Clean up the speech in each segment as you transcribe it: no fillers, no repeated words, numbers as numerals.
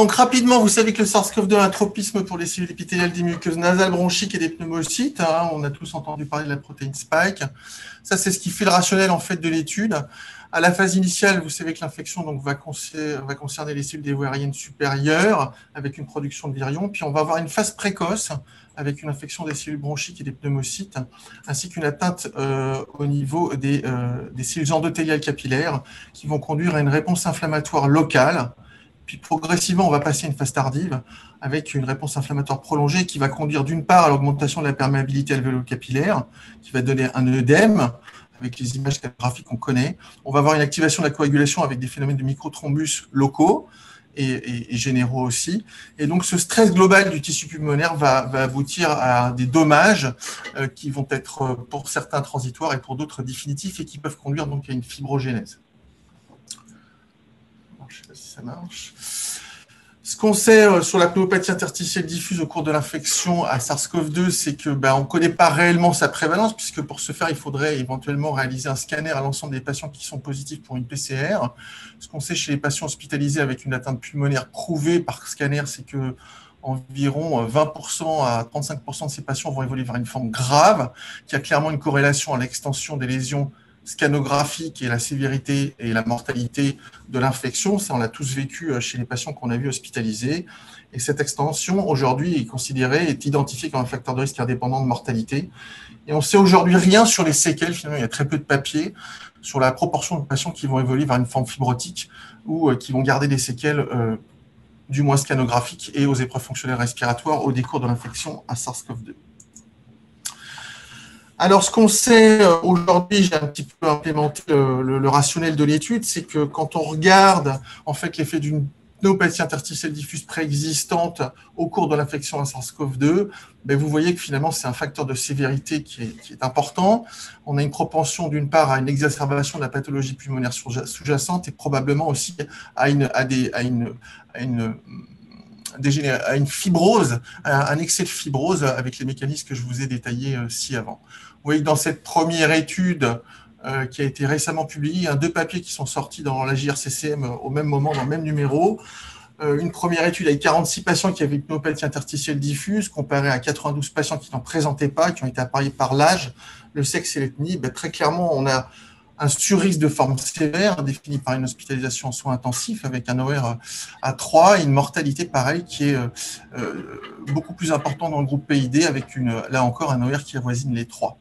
Donc, rapidement, vous savez que le SARS-CoV-2 a un tropisme pour les cellules épithéliales des muqueuses nasales, bronchiques et des pneumocytes. On a tous entendu parler de la protéine spike. Ça, c'est ce qui fait le rationnel en fait de l'étude. À la phase initiale, vous savez que l'infection va concerner les cellules des voies aériennes supérieures avec une production de virions. Puis on va avoir une phase précoce avec une infection des cellules bronchiques et des pneumocytes, ainsi qu'une atteinte au niveau des cellules endothéliales capillaires qui vont conduire à une réponse inflammatoire locale. Puis progressivement, on va passer à une phase tardive avec une réponse inflammatoire prolongée qui va conduire d'une part à l'augmentation de la perméabilité alvéolo-capillaire, qui va donner un œdème avec les images graphiques qu'on connaît. On va avoir une activation de la coagulation avec des phénomènes de microthrombus locaux et généraux aussi. Et donc, ce stress global du tissu pulmonaire va aboutir à des dommages qui vont être pour certains transitoires et pour d'autres définitifs et qui peuvent conduire donc à une fibrogénèse. Je ne sais pas si ça marche. Ce qu'on sait sur la pneumopathie interstitielle diffuse au cours de l'infection à SARS-CoV-2, c'est que on ne connaît pas réellement sa prévalence, puisque pour ce faire, il faudrait éventuellement réaliser un scanner à l'ensemble des patients qui sont positifs pour une PCR. Ce qu'on sait chez les patients hospitalisés avec une atteinte pulmonaire prouvée par scanner, c'est que environ 20% à 35% de ces patients vont évoluer vers une forme grave, qui a clairement une corrélation à l'extension des lésions scanographique et la sévérité et la mortalité de l'infection. Ça, on l'a tous vécu chez les patients qu'on a vus hospitalisés. Et cette extension, aujourd'hui, est identifiée comme un facteur de risque indépendant de mortalité. Et on sait aujourd'hui rien sur les séquelles. Finalement, il y a très peu de papiers sur la proportion de patients qui vont évoluer vers une forme fibrotique ou qui vont garder des séquelles du moins scanographiques et aux épreuves fonctionnelles respiratoires au décours de l'infection à SARS-CoV-2. Alors, ce qu'on sait aujourd'hui, j'ai un petit peu implémenté le rationnel de l'étude, c'est que quand on regarde en fait l'effet d'une pneumopathie interstitielle diffuse préexistante au cours de l'infection à SARS-CoV-2, vous voyez que finalement c'est un facteur de sévérité qui est important. On a une propension d'une part à une exacerbation de la pathologie pulmonaire sous-jacente et probablement aussi à une fibrose, un excès de fibrose avec les mécanismes que je vous ai détaillés ci-avant. Vous voyez que dans cette première étude qui a été récemment publiée, il y a 2 papiers qui sont sortis dans la JRCCM au même moment, dans le même numéro. Une première étude avec 46 patients qui avaient une pneumopathie interstitielle diffuse, comparée à 92 patients qui n'en présentaient pas, qui ont été appariés par l'âge, le sexe et l'ethnie. Très clairement, on a un surrisque de forme sévère défini par une hospitalisation en soins intensifs avec un OR à 3 et une mortalité pareille qui est beaucoup plus importante dans le groupe PID avec là encore un OR qui avoisine les 3.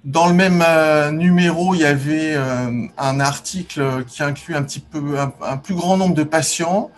Dans le même numéro, il y avait un article qui inclut un plus grand nombre de patients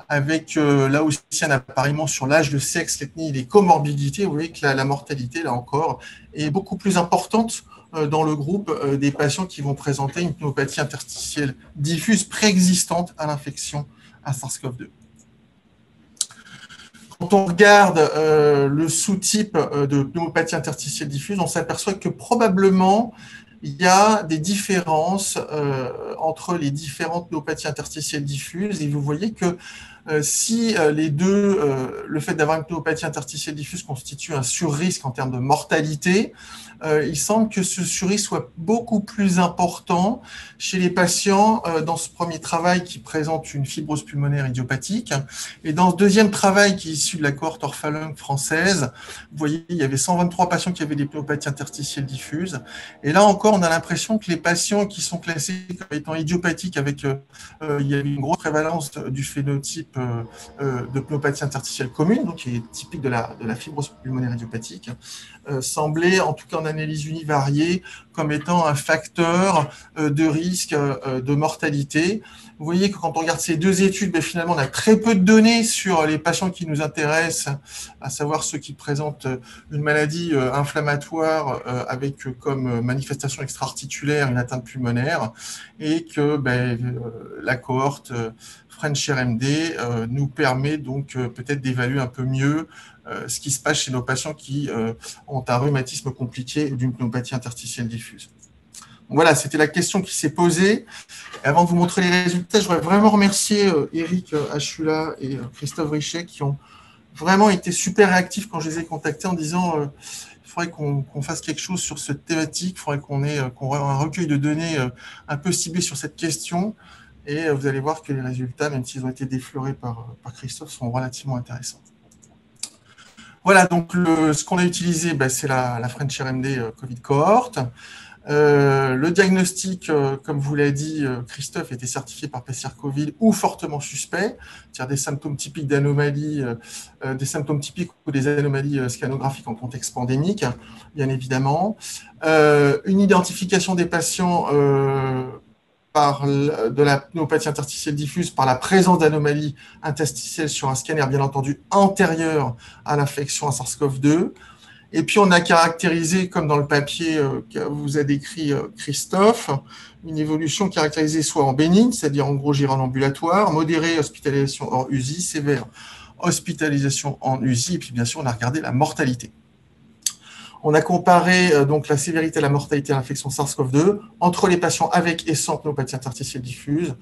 avec là aussi un appariement sur l'âge, le sexe, l'ethnie et les comorbidités. Vous voyez que la mortalité, là encore, est beaucoup plus importante dans le groupe des patients qui vont présenter une pneumopathie interstitielle diffuse préexistante à l'infection à SARS-CoV-2. Quand on regarde le sous-type de pneumopathie interstitielle diffuse, on s'aperçoit que probablement il y a des différences entre les différentes pneumopathies interstitielles diffuses et vous voyez que si le fait d'avoir une pneumopathie interstitielle diffuse constitue un surrisque en termes de mortalité, il semble que ce surrisque soit beaucoup plus important chez les patients dans ce premier travail qui présente une fibrose pulmonaire idiopathique. Et dans ce deuxième travail qui est issu de la cohorte Orphalangue française, vous voyez, il y avait 123 patients qui avaient des pneumopathies interstitielles diffuses. Et là encore, on a l'impression que les patients qui sont classés comme étant idiopathiques avec il y a une grosse prévalence du phénotype de pneumopathie interstitielle commune, donc qui est typique de la fibrose pulmonaire idiopathique, semblait, en tout cas en analyse univariée, comme étant un facteur de risque de mortalité. Vous voyez que quand on regarde ces 2 études, finalement, on a très peu de données sur les patients qui nous intéressent, à savoir ceux qui présentent une maladie inflammatoire avec comme manifestation extra-articulaire une atteinte pulmonaire, et que la cohorte French RMD nous permet donc peut-être d'évaluer un peu mieux ce qui se passe chez nos patients qui ont un rhumatisme compliqué d'une pneumopathie interstitielle diffuse. Donc voilà, c'était la question qui s'est posée. Et avant de vous montrer les résultats, je voudrais vraiment remercier Eric Achula et Christophe Richet qui ont vraiment été super réactifs quand je les ai contactés en disant il faudrait qu'on fasse quelque chose sur cette thématique, il faudrait qu'on ait un recueil de données un peu ciblé sur cette question. Et vous allez voir que les résultats, même s'ils ont été déflorés par Christophe, sont relativement intéressants. Voilà, donc ce qu'on a utilisé, c'est la French RMD Covid Cohort. Le diagnostic, comme vous l'a dit Christophe, était certifié par PCR Covid ou fortement suspect, c'est-à-dire des symptômes typiques d'anomalies, des symptômes typiques ou des anomalies scanographiques en contexte pandémique, bien évidemment. Une identification des patients de la pneumopathie interstitielle diffuse par la présence d'anomalies interstitielles sur un scanner, bien entendu, antérieur à l'infection à SARS-CoV-2. Et puis, on a caractérisé, comme dans le papier que vous a décrit Christophe, une évolution caractérisée soit en bénigne, c'est-à-dire en gros gyrone ambulatoire, modérée, hospitalisation hors USI, sévère, hospitalisation en USI, et puis bien sûr, on a regardé la mortalité. On a comparé donc la sévérité et la mortalité à l'infection SARS-CoV-2 entre les patients avec et sans pneumopathie interstitielle diffuse,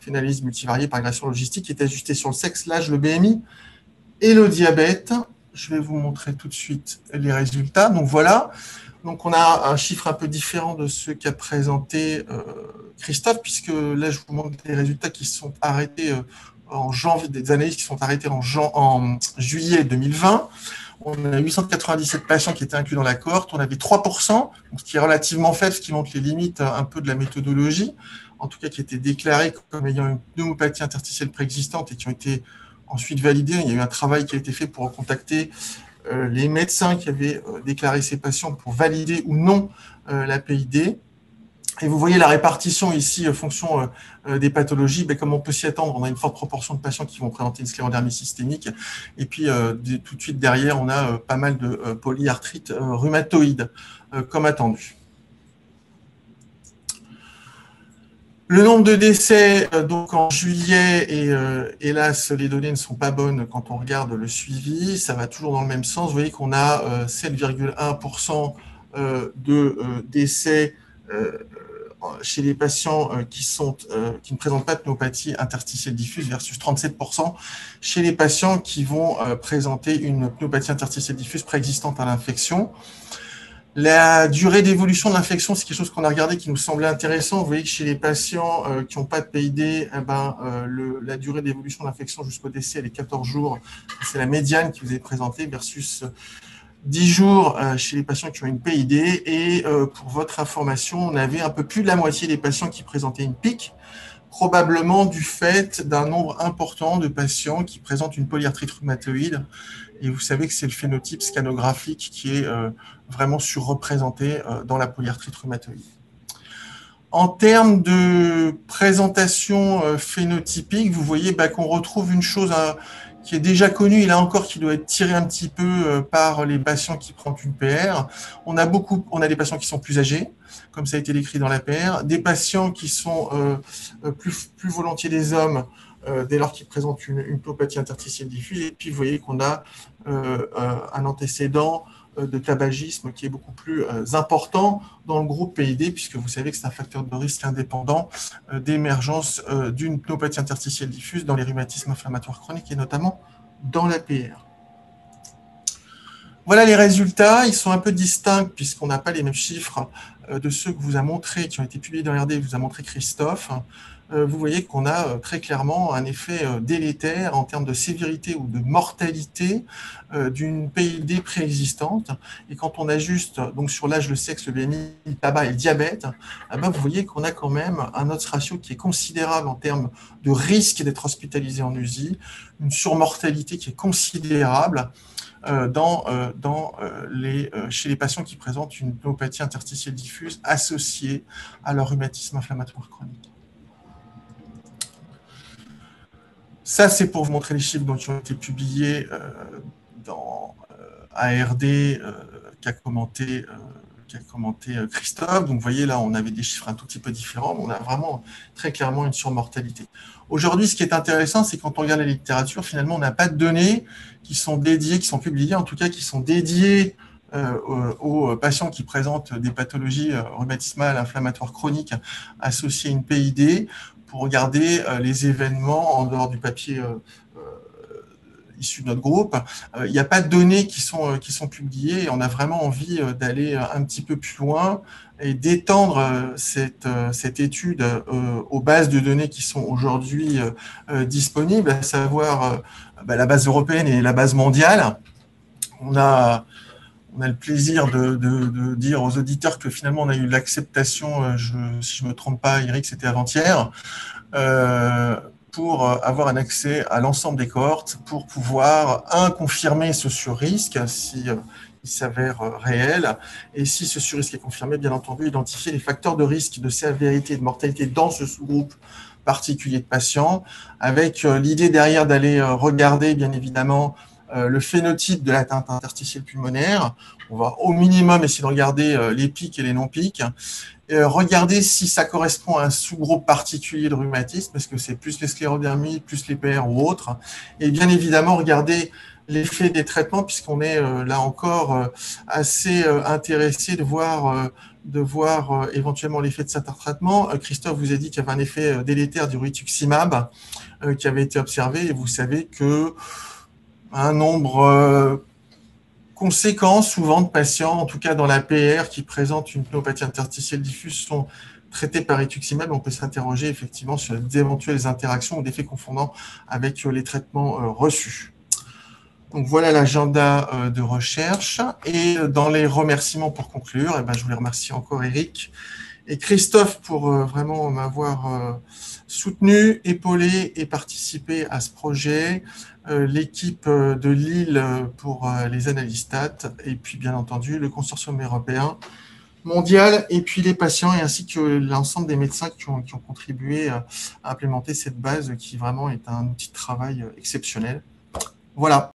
une analyse multivariée par régression logistique qui est ajustée sur le sexe, l'âge, le BMI et le diabète. Je vais vous montrer tout de suite les résultats. Donc voilà, donc on a un chiffre un peu différent de ce qu'a présenté Christophe, puisque là je vous montre les résultats qui sont arrêtés en janvier, des analyses qui sont arrêtées en juillet 2020. On a 897 patients qui étaient inclus dans la cohorte, on avait 3%, ce qui est relativement faible, ce qui montre les limites un peu de la méthodologie, en tout cas qui étaient déclarés comme ayant une pneumopathie interstitielle préexistante et qui ont été ensuite validés. Il y a eu un travail qui a été fait pour contacter les médecins qui avaient déclaré ces patients pour valider ou non la PID. Et vous voyez la répartition ici, fonction des pathologies. Comme on peut s'y attendre, on a une forte proportion de patients qui vont présenter une sclérodermie systémique. Et puis, tout de suite derrière, on a pas mal de polyarthrite rhumatoïde, comme attendu. Le nombre de décès, donc en juillet, et hélas, les données ne sont pas bonnes quand on regarde le suivi, ça va toujours dans le même sens. Vous voyez qu'on a 7,1% de décès chez les patients qui ne présentent pas de pneumopathie interstitielle diffuse versus 37% chez les patients qui vont présenter une pneumopathie interstitielle diffuse préexistante à l'infection. La durée d'évolution de l'infection, c'est quelque chose qu'on a regardé qui nous semblait intéressant. Vous voyez que chez les patients qui n'ont pas de PID, la durée d'évolution de l'infection jusqu'au décès, elle est 14 jours. C'est la médiane qui vous est présentée versus 10 jours chez les patients qui ont une PID. Et pour votre information, on avait un peu plus de la moitié des patients qui présentaient une PIC, probablement du fait d'un nombre important de patients qui présentent une polyarthrite rhumatoïde. Et vous savez que c'est le phénotype scanographique qui est vraiment surreprésenté dans la polyarthrite rhumatoïde. En termes de présentation phénotypique, vous voyez qu'on retrouve une chose qui est déjà connue, et là encore qui doit être tirée un petit peu par les patients qui prennent une PR. On a des patients qui sont plus âgés, comme ça a été décrit dans la PR, des patients qui sont plus volontiers des hommes, dès lors qu'ils présentent une pneumopathie interstitielle diffuse. Et puis, vous voyez qu'on a un antécédent de tabagisme qui est beaucoup plus important dans le groupe PID, puisque vous savez que c'est un facteur de risque indépendant d'émergence d'une pneumopathie interstitielle diffuse dans les rhumatismes inflammatoires chroniques et notamment dans la PR. Voilà les résultats, ils sont un peu distincts puisqu'on n'a pas les mêmes chiffres de ceux que vous a montré, qui ont été publiés dans RD, vous a montré Christophe. Vous voyez qu'on a très clairement un effet délétère en termes de sévérité ou de mortalité d'une PID préexistante. Et quand on ajuste donc sur l'âge, le sexe, le BMI, le tabac et le diabète, vous voyez qu'on a quand même un odds ratio qui est considérable en termes de risque d'être hospitalisé en USI, une surmortalité qui est considérable chez les patients qui présentent une pneumopathie interstitielle diffuse associée à leur rhumatisme inflammatoire chronique. Ça, c'est pour vous montrer les chiffres qui ont été publiés dans ARD qu'a commenté Christophe. Donc, vous voyez, là, on avait des chiffres un tout petit peu différents, mais on a vraiment très clairement une surmortalité. Aujourd'hui, ce qui est intéressant, c'est quand on regarde la littérature, finalement, on n'a pas de données qui sont dédiées, qui sont publiées, en tout cas, qui sont dédiées aux patients qui présentent des pathologies rhumatismales inflammatoires chroniques associées à une PID, pour regarder les événements en dehors du papier issus de notre groupe, il n'y a pas de données qui sont publiées et on a vraiment envie d'aller un petit peu plus loin et d'étendre cette étude aux bases de données qui sont aujourd'hui disponibles, à savoir la base européenne et la base mondiale. On a le plaisir de dire aux auditeurs que finalement on a eu l'acceptation, si je ne me trompe pas, Eric, c'était avant-hier, pour avoir un accès à l'ensemble des cohortes, pour pouvoir, confirmer ce sur-risque, si il s'avère réel, et si ce sur-risque est confirmé, bien entendu, identifier les facteurs de risque de sévérité et de mortalité dans ce sous-groupe particulier de patients, avec l'idée derrière d'aller regarder, bien évidemment, le phénotype de l'atteinte interstitielle pulmonaire. On va au minimum essayer de regarder les pics et les non-pics. Regarder si ça correspond à un sous-groupe particulier de rhumatisme, parce que c'est plus les sclérodermies, plus les PR ou autres. Et bien évidemment, regarder l'effet des traitements, puisqu'on est là encore assez intéressé de voir éventuellement l'effet de certains traitements. Christophe vous a dit qu'il y avait un effet délétère du rituximab qui avait été observé, et vous savez que un nombre conséquent souvent de patients, en tout cas dans la PR, qui présentent une pneumopathie interstitielle diffuse, sont traités par rituximab. On peut s'interroger effectivement sur d'éventuelles interactions ou d'effets confondants avec les traitements reçus. Donc voilà l'agenda de recherche. Et dans les remerciements pour conclure, je voulais remercier encore Eric et Christophe pour vraiment m'avoir soutenu, épaulé et participé à ce projet, l'équipe de Lille pour les analyses stats, et puis bien entendu le consortium européen, mondial, et puis les patients, et ainsi que l'ensemble des médecins qui ont contribué à implémenter cette base qui vraiment est un outil de travail exceptionnel. Voilà.